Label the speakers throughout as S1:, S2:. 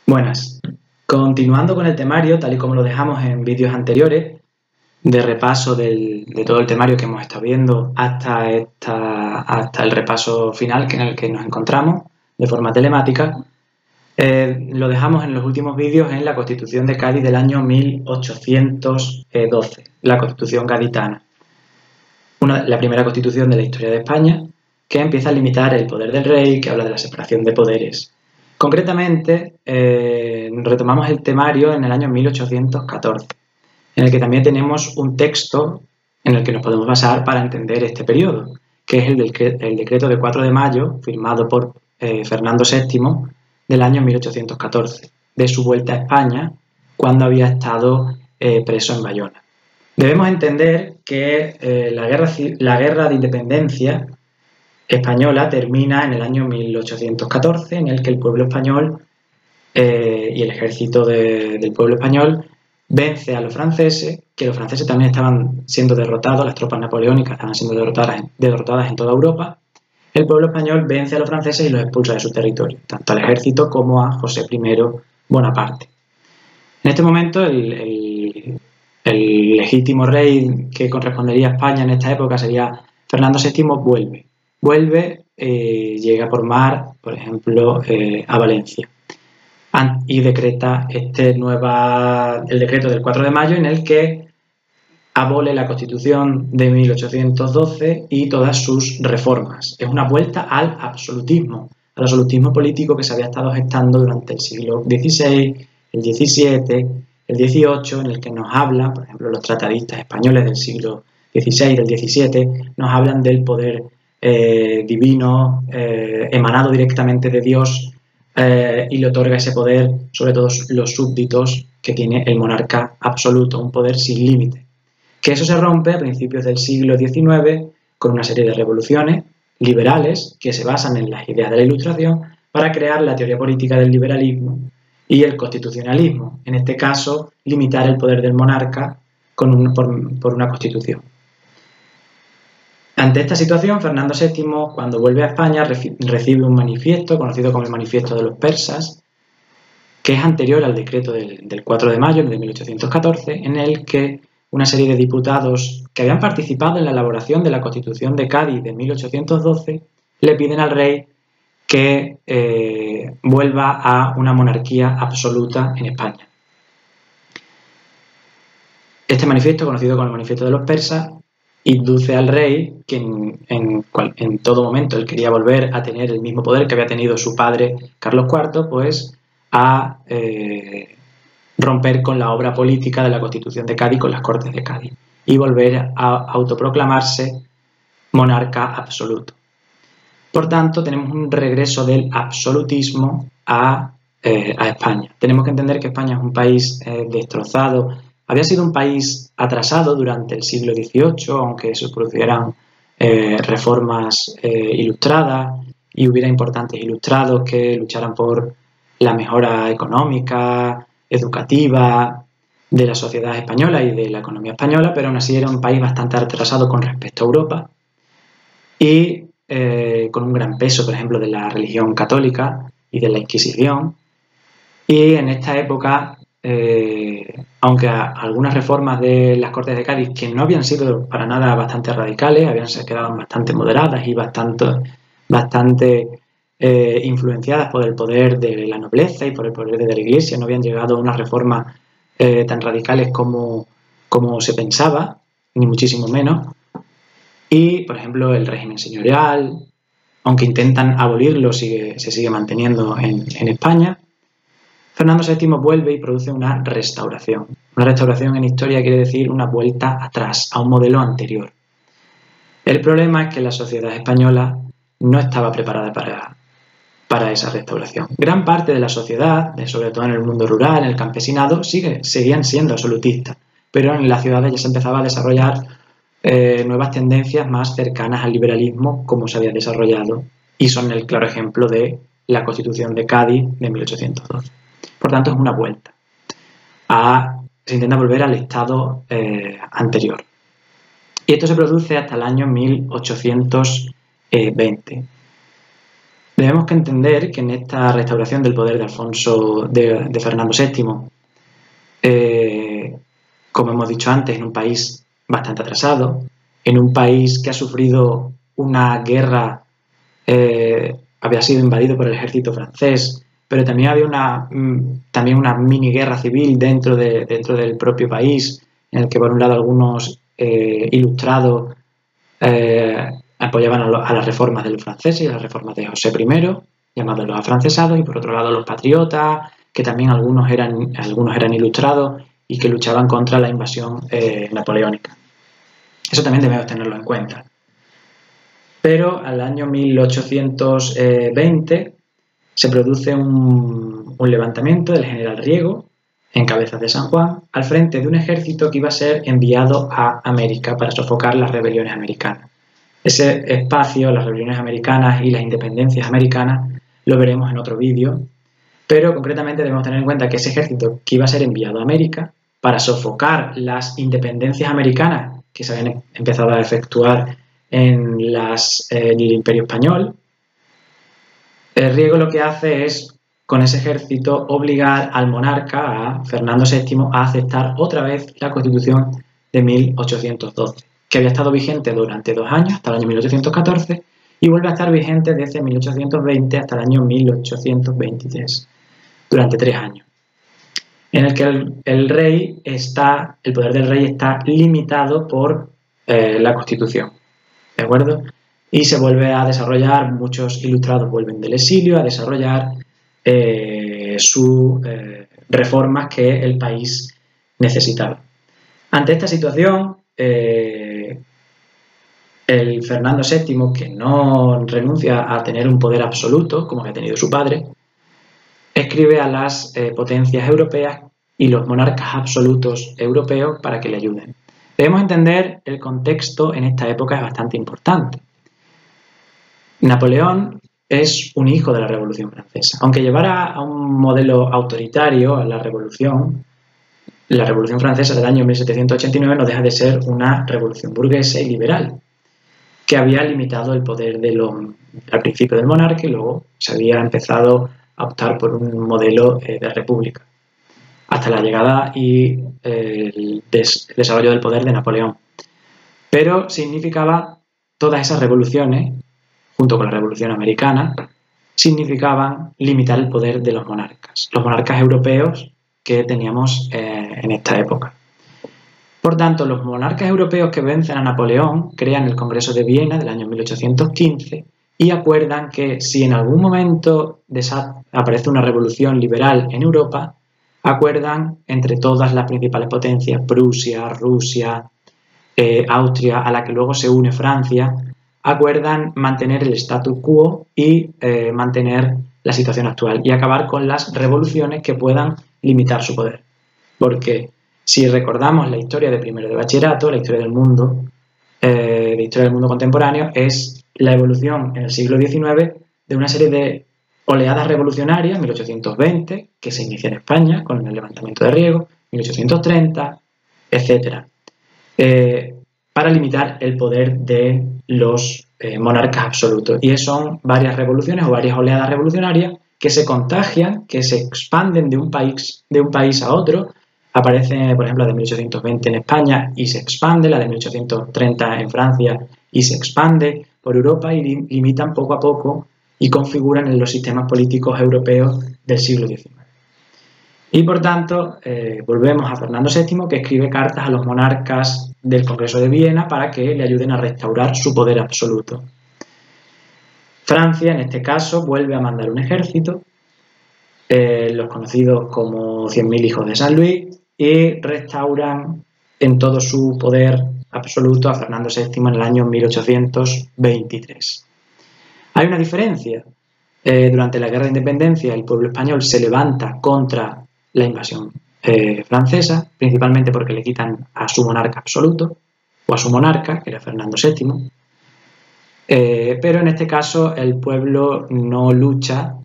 S1: Buenas. Continuando con el temario, tal y como lo dejamos en vídeos anteriores, de repaso de todo el temario que hemos estado viendo hasta el repaso final en el que nos encontramos de forma telemática, lo dejamos en los últimos vídeos en la Constitución de Cádiz del año 1812, la Constitución gaditana. La primera constitución de la historia de España, que empieza a limitar el poder del rey, que habla de la separación de poderes. Concretamente, retomamos el temario en el año 1814, en el que también tenemos un texto en el que nos podemos basar para entender este periodo, que es el decreto de 4 de mayo, firmado por Fernando VII del año 1814, de su vuelta a España, cuando había estado preso en Bayona. Debemos entender que la guerra de independencia española termina en el año 1814, en el que el pueblo español y el ejército del pueblo español vence a los franceses, que los franceses también estaban siendo derrotados, las tropas napoleónicas estaban siendo derrotadas en toda Europa. El pueblo español vence a los franceses y los expulsa de su territorio, tanto al ejército como a José I Bonaparte. En este momento, el legítimo rey que correspondería a España en esta época sería Fernando VII. Vuelve, llega por mar, por ejemplo, a Valencia, y decreta el decreto del 4 de mayo, en el que abole la Constitución de 1812 y todas sus reformas. Es una vuelta al absolutismo político que se había estado gestando durante el siglo XVI, el XVII, el XVIII, en el que nos habla, por ejemplo, los tratadistas españoles del siglo XVI, del XVII, nos hablan del poder divino emanado directamente de Dios, y le otorga ese poder sobre todos los súbditos que tiene el monarca absoluto, un poder sin límite. Que eso se rompe a principios del siglo XIX con una serie de revoluciones liberales que se basan en las ideas de la Ilustración para crear la teoría política del liberalismo y el constitucionalismo, en este caso limitar el poder del monarca por una constitución. Ante esta situación, Fernando VII, cuando vuelve a España, recibe un manifiesto conocido como el Manifiesto de los Persas, que es anterior al decreto del 4 de mayo de 1814, en el que una serie de diputados que habían participado en la elaboración de la Constitución de Cádiz de 1812 le piden al rey que vuelva a una monarquía absoluta en España. Este manifiesto, conocido como el Manifiesto de los Persas, induce al rey, que en todo momento él quería volver a tener el mismo poder que había tenido su padre Carlos IV, pues a romper con la obra política de la Constitución de Cádiz, con las Cortes de Cádiz, y volver a autoproclamarse monarca absoluto. Por tanto, tenemos un regreso del absolutismo a España. Tenemos que entender que España es un país destrozado. Había sido un país atrasado durante el siglo XVIII, aunque se producieran reformas ilustradas y hubiera importantes ilustrados que lucharan por la mejora económica, educativa de la sociedad española y de la economía española, pero aún así era un país bastante atrasado con respecto a Europa y con un gran peso, por ejemplo, de la religión católica y de la Inquisición. Y en esta época, aunque algunas reformas de las Cortes de Cádiz, que no habían sido para nada bastante radicales, habían quedado bastante moderadas y bastante influenciadas por el poder de la nobleza y por el poder de la Iglesia, no habían llegado a unas reformas tan radicales como se pensaba, ni muchísimo menos. Y, por ejemplo, el régimen señorial, aunque intentan abolirlo, se sigue manteniendo en España. Fernando VII vuelve y produce una restauración. Una restauración en historia quiere decir una vuelta atrás, a un modelo anterior. El problema es que la sociedad española no estaba preparada para esa restauración. Gran parte de la sociedad, sobre todo en el mundo rural, en el campesinado, seguían siendo absolutistas, pero en las ciudades ya se empezaba a desarrollar nuevas tendencias más cercanas al liberalismo, como se había desarrollado, y son el claro ejemplo de la Constitución de Cádiz de 1812. Por tanto, es una vuelta. Se intenta volver al estado anterior. Y esto se produce hasta el año 1820. Debemos que entender que en esta restauración del poder de Fernando VII, como hemos dicho antes, en un país bastante atrasado, en un país que ha sufrido una guerra, había sido invadido por el ejército francés, pero también había una mini guerra civil dentro del propio país, en el que por un lado algunos ilustrados apoyaban a las reformas de los franceses y a las reformas de José I, llamados los afrancesados, y por otro lado los patriotas, que también algunos eran ilustrados y que luchaban contra la invasión napoleónica. Eso también debemos tenerlo en cuenta. Pero al año 1820 se produce un levantamiento del general Riego, en Cabezas de San Juan, al frente de un ejército que iba a ser enviado a América para sofocar las rebeliones americanas. Ese espacio, las rebeliones americanas y las independencias americanas, lo veremos en otro vídeo, pero concretamente debemos tener en cuenta que ese ejército que iba a ser enviado a América para sofocar las independencias americanas que se habían empezado a efectuar en el Imperio Español, Riego lo que hace es, con ese ejército, obligar al monarca, a Fernando VII, a aceptar otra vez la Constitución de 1812, que había estado vigente durante 2 años, hasta el año 1814, y vuelve a estar vigente desde 1820 hasta el año 1823, durante 3 años, en el que el poder del rey está limitado por la Constitución, ¿de acuerdo? Y se vuelve a desarrollar, muchos ilustrados vuelven del exilio a desarrollar sus reformas que el país necesitaba. Ante esta situación, el Fernando VII, que no renuncia a tener un poder absoluto, como había tenido su padre, escribe a las potencias europeas y los monarcas absolutos europeos para que le ayuden. Debemos entender el contexto en esta época, es bastante importante. Napoleón es un hijo de la Revolución Francesa. Aunque llevara a un modelo autoritario a la Revolución Francesa del año 1789 no deja de ser una revolución burguesa y liberal, que había limitado el poder al principio del monarca y luego se había empezado a optar por un modelo de república, hasta la llegada y el desarrollo del poder de Napoleón. Pero significaba todas esas revoluciones, junto con la Revolución Americana, significaban limitar el poder de los monarcas europeos que teníamos en esta época. Por tanto, los monarcas europeos que vencen a Napoleón crean el Congreso de Viena del año 1815 y acuerdan que si en algún momento aparece una revolución liberal en Europa, acuerdan entre todas las principales potencias, Prusia, Rusia, Austria, a la que luego se une Francia, acuerdan mantener el statu quo y mantener la situación actual y acabar con las revoluciones que puedan limitar su poder. Porque si recordamos la historia de primero de bachillerato, la historia del mundo contemporáneo, es la evolución en el siglo XIX de una serie de oleadas revolucionarias, 1820, que se inicia en España con el levantamiento de Riego, 1830, etc., para limitar el poder de los monarcas absolutos. Y son varias revoluciones o varias oleadas revolucionarias que se contagian, que se expanden de un país a otro. Aparece, por ejemplo, la de 1820 en España y se expande, la de 1830 en Francia y se expande por Europa y limitan poco a poco y configuran en los sistemas políticos europeos del siglo XIX. Y por tanto, volvemos a Fernando VII, que escribe cartas a los monarcas del Congreso de Viena para que le ayuden a restaurar su poder absoluto. Francia, en este caso, vuelve a mandar un ejército, los conocidos como 100.000 hijos de San Luis, y restauran en todo su poder absoluto a Fernando VII en el año 1823. Hay una diferencia. Durante la Guerra de Independencia, el pueblo español se levanta contra la invasión francesa, principalmente porque le quitan a su monarca absoluto, o a su monarca, que era Fernando VII. Pero en este caso el pueblo no lucha,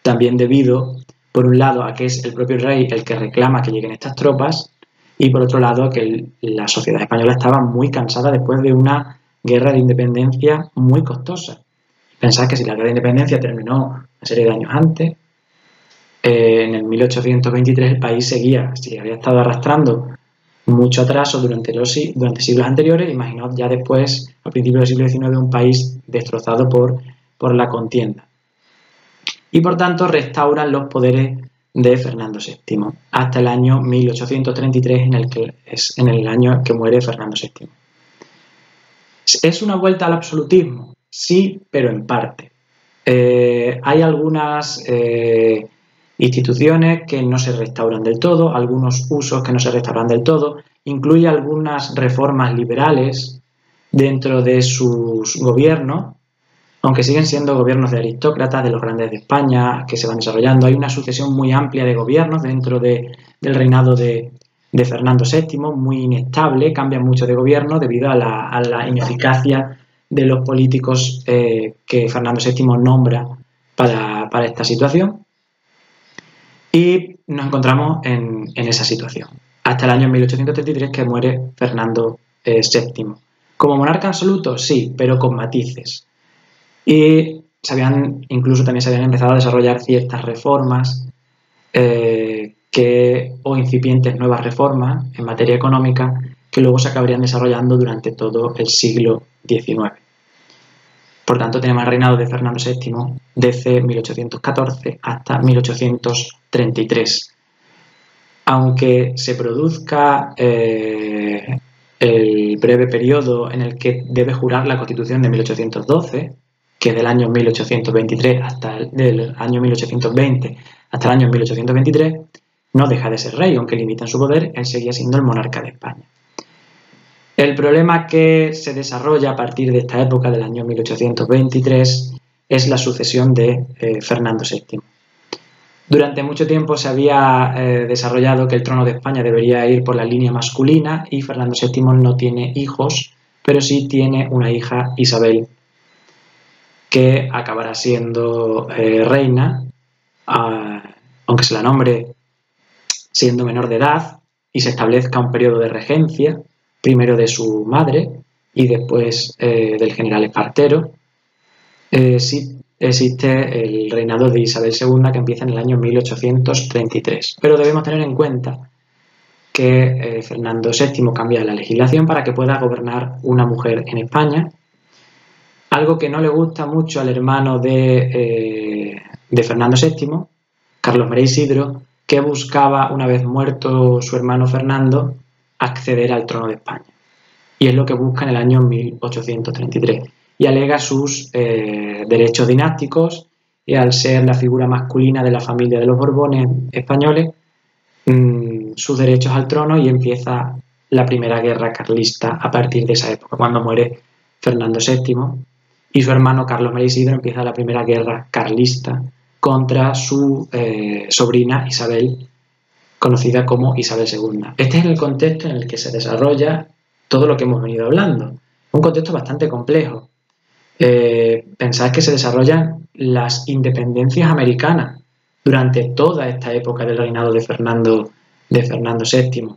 S1: también debido, por un lado, a que es el propio rey el que reclama que lleguen estas tropas, y por otro lado, a que la sociedad española estaba muy cansada después de una guerra de independencia muy costosa, Pensad que si la Guerra de Independencia terminó una serie de años antes, en el 1823 el país si había estado arrastrando mucho atraso durante siglos anteriores. Imaginaos ya después, a principios del siglo XIX, un país destrozado por la contienda. Y por tanto restauran los poderes de Fernando VII hasta el año 1833, en el año que muere Fernando VII. ¿Es una vuelta al absolutismo? Sí, pero en parte. Hay algunas instituciones que no se restauran del todo, algunos usos que no se restauran del todo, incluye algunas reformas liberales dentro de sus gobiernos, aunque siguen siendo gobiernos de aristócratas, de los grandes de España, que se van desarrollando. Hay una sucesión muy amplia de gobiernos dentro del reinado de Fernando VII, muy inestable, cambian mucho de gobierno debido a la ineficacia de los políticos que Fernando VII nombra para esta situación. Y nos encontramos en esa situación, hasta el año 1833, que muere Fernando VII. ¿Como monarca absoluto? Sí, pero con matices. Y incluso también se habían empezado a desarrollar ciertas reformas o incipientes nuevas reformas en materia económica que luego se acabarían desarrollando durante todo el siglo XIX. Por tanto, tenemos el reinado de Fernando VII desde 1814 hasta 1833. Aunque se produzca el breve periodo en el que debe jurar la Constitución de 1812, que es del año 1823 del año 1820 hasta el año 1823, no deja de ser rey, aunque limita en su poder, él seguía siendo el monarca de España. El problema que se desarrolla a partir de esta época, del año 1823, es la sucesión de Fernando VII. Durante mucho tiempo se había desarrollado que el trono de España debería ir por la línea masculina y Fernando VII no tiene hijos, pero sí tiene una hija, Isabel, que acabará siendo reina, aunque se la nombre siendo menor de edad, y se establezca un periodo de regencia, primero de su madre y después del general Espartero. Sí existe el reinado de Isabel II, que empieza en el año 1833. Pero debemos tener en cuenta que Fernando VII cambia la legislación para que pueda gobernar una mujer en España, algo que no le gusta mucho al hermano de Fernando VII, Carlos María Isidro, que buscaba, una vez muerto su hermano Fernando, acceder al trono de España. Y es lo que busca en el año 1833. Y alega sus derechos dinásticos, y al ser la figura masculina de la familia de los Borbones españoles, sus derechos al trono, y empieza la primera guerra carlista a partir de esa época, cuando muere Fernando VII, y su hermano Carlos María Isidro empieza la primera guerra carlista contra su sobrina Isabel, conocida como Isabel II. Este es el contexto en el que se desarrolla todo lo que hemos venido hablando. Un contexto bastante complejo. Pensad que se desarrollan las independencias americanas durante toda esta época del reinado de Fernando VII.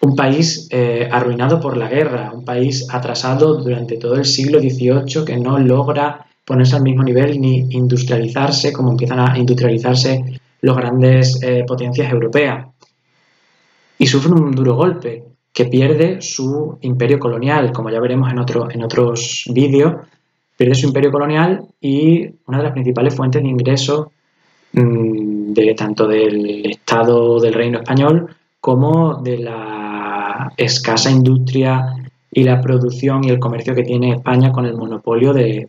S1: Un país arruinado por la guerra, un país atrasado durante todo el siglo XVIII, que no logra ponerse al mismo nivel ni industrializarse como empiezan a industrializarse las grandes potencias europeas. Y sufre un duro golpe, que pierde su imperio colonial, como ya veremos en otros vídeos. Pierde su imperio colonial y una de las principales fuentes de ingresos tanto del Estado del Reino Español como de la escasa industria y la producción y el comercio que tiene España, con el monopolio del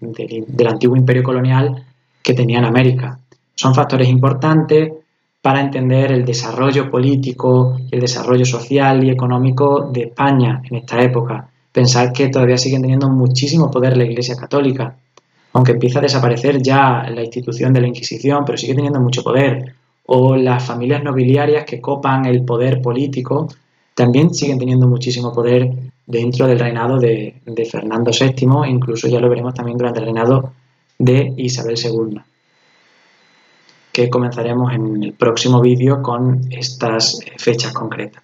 S1: antiguo imperio colonial que tenía en América. Son factores importantes para entender el desarrollo político y el desarrollo social y económico de España en esta época. Pensar que todavía siguen teniendo muchísimo poder la Iglesia Católica, aunque empieza a desaparecer ya la institución de la Inquisición, pero sigue teniendo mucho poder. O las familias nobiliarias que copan el poder político también siguen teniendo muchísimo poder dentro del reinado de Fernando VII, incluso ya lo veremos también durante el reinado de Isabel II, que comenzaremos en el próximo vídeo con estas fechas concretas.